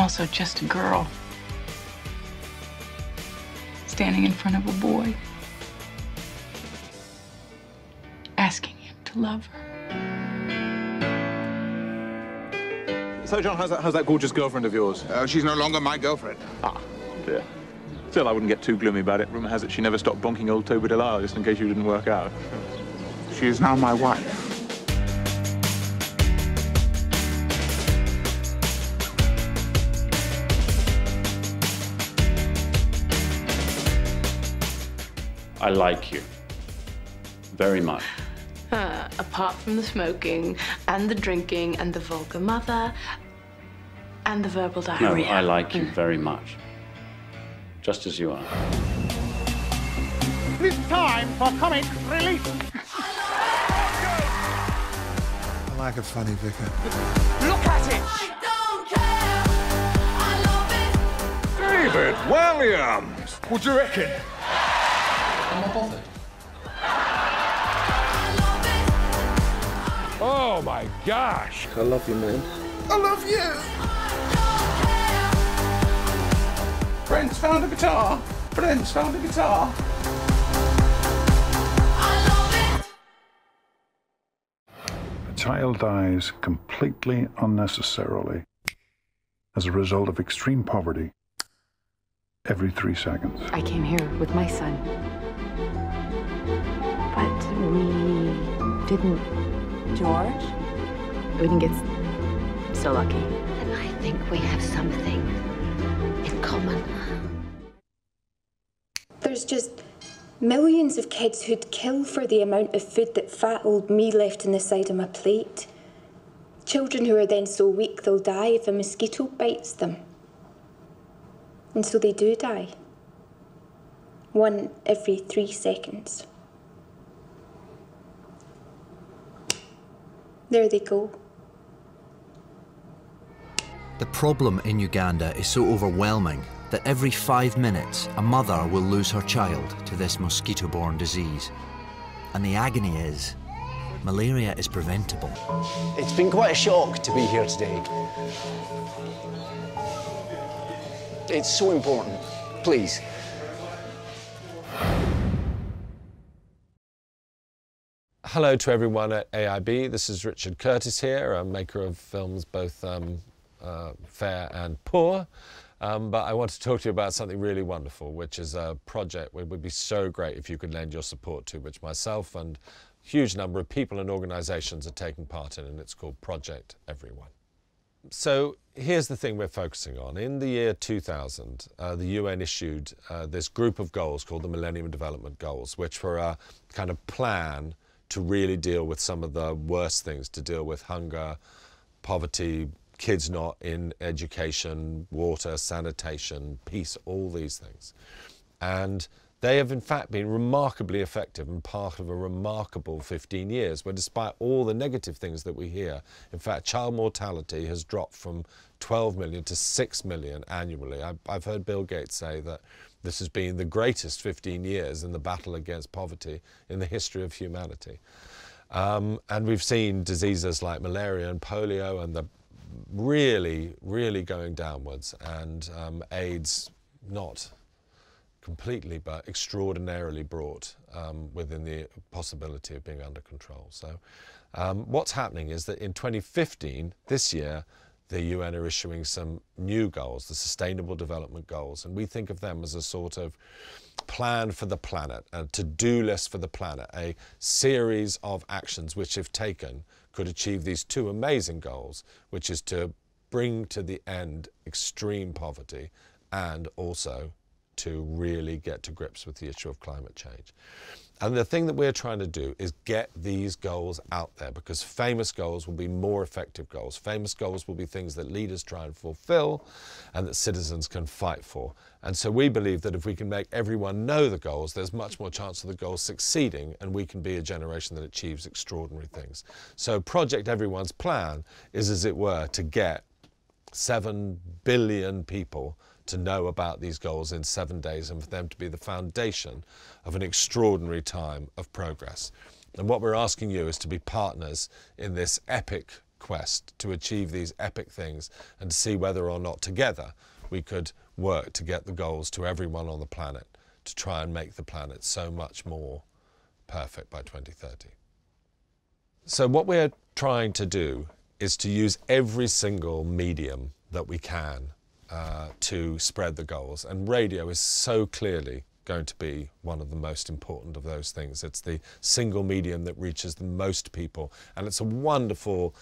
also just a girl standing in front of a boy, asking him to love her. So, John, how's that gorgeous girlfriend of yours? She's no longer my girlfriend. Ah, dear. Still, I wouldn't get too gloomy about it. Rumour has it she never stopped bonking old Toby Delisle just in case you didn't work out. She is now my wife. I like you. Very much. Apart from the smoking and the drinking and the vulgar mother and the verbal diarrhea. No, I like you very much. Just as you are. It's time for comic relief. I like a funny vicar. Look at it! I don't care. I love it. David Williams! What do you reckon? I'm not bothered. Oh my gosh! I love you, man. I love you! Brent's found a guitar! Brent's found a guitar! A child dies completely unnecessarily as a result of extreme poverty every 3 seconds. I came here with my son, but we didn't. George? We didn't get so lucky. And I think we have something in common. There's just millions of kids who'd kill for the amount of food that fat old me left on the side of my plate. Children who are then so weak they'll die if a mosquito bites them. And so they do die. 1 every 3 seconds. There they go. The problem in Uganda is so overwhelming that every 5 minutes a mother will lose her child to this mosquito-borne disease. And the agony is, malaria is preventable. It's been quite a shock to be here today. It's so important. Please. Hello to everyone at AIB. This is Richard Curtis here, a maker of films both fair and poor. But I want to talk to you about something really wonderful, which is a project which would be so great if you could lend your support to, which myself and a huge number of people and organisations are taking part in, and it's called Project Everyone. So here's the thing we're focusing on. In the year 2000, the UN issued this group of goals called the Millennium Development Goals, which were a kind of plan to really deal with some of the worst things, to deal with hunger, poverty, kids not in education, water, sanitation, peace, all these things. And they have in fact been remarkably effective and part of a remarkable 15 years where despite all the negative things that we hear, in fact child mortality has dropped from 12 million to 6 million annually. I've heard Bill Gates say that this has been the greatest 15 years in the battle against poverty in the history of humanity. And we've seen diseases like malaria and polio and the really, really going downwards, and AIDS not completely but extraordinarily brought within the possibility of being under control. So what's happening is that in 2015, this year, the UN are issuing some new goals, the Sustainable Development Goals, and we think of them as a sort of plan for the planet, a to-do list for the planet, a series of actions which, if taken, could achieve these 2 amazing goals, which is to bring to the end extreme poverty and also to really get to grips with the issue of climate change. And the thing that we're trying to do is get these goals out there, because famous goals will be more effective goals. Famous goals will be things that leaders try and fulfill and that citizens can fight for. And so we believe that if we can make everyone know the goals, there's much more chance of the goals succeeding, and we can be a generation that achieves extraordinary things. So Project Everyone's plan is, as it were, to get 7 billion people to know about these goals in 7 days, and for them to be the foundation of an extraordinary time of progress. And what we're asking you is to be partners in this epic quest to achieve these epic things and to see whether or not together we could work to get the goals to everyone on the planet to try and make the planet so much more perfect by 2030. So what we're trying to do is to use every single medium that we can to spread the goals, and radio is so clearly going to be one of the most important of those things. It's the single medium that reaches the most people, and it's a wonderful,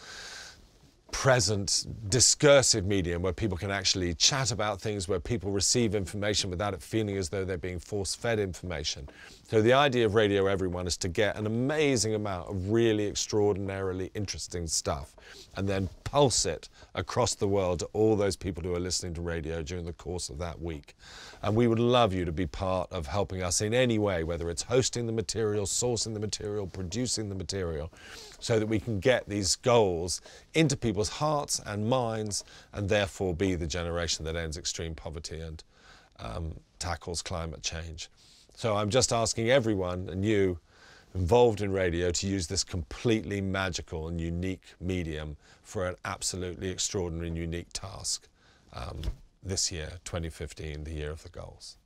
present, discursive medium where people can actually chat about things, where people receive information without it feeling as though they're being force-fed information. So the idea of Radio Everyone is to get an amazing amount of really extraordinarily interesting stuff and then pulse it across the world to all those people who are listening to radio during the course of that week. And we would love you to be part of helping us in any way, whether it's hosting the material, sourcing the material, producing the material, so that we can get these goals into people's hearts and minds and therefore be the generation that ends extreme poverty and tackles climate change. So I'm just asking everyone and you involved in radio to use this completely magical and unique medium for an absolutely extraordinary and unique task this year, 2015, the year of the goals.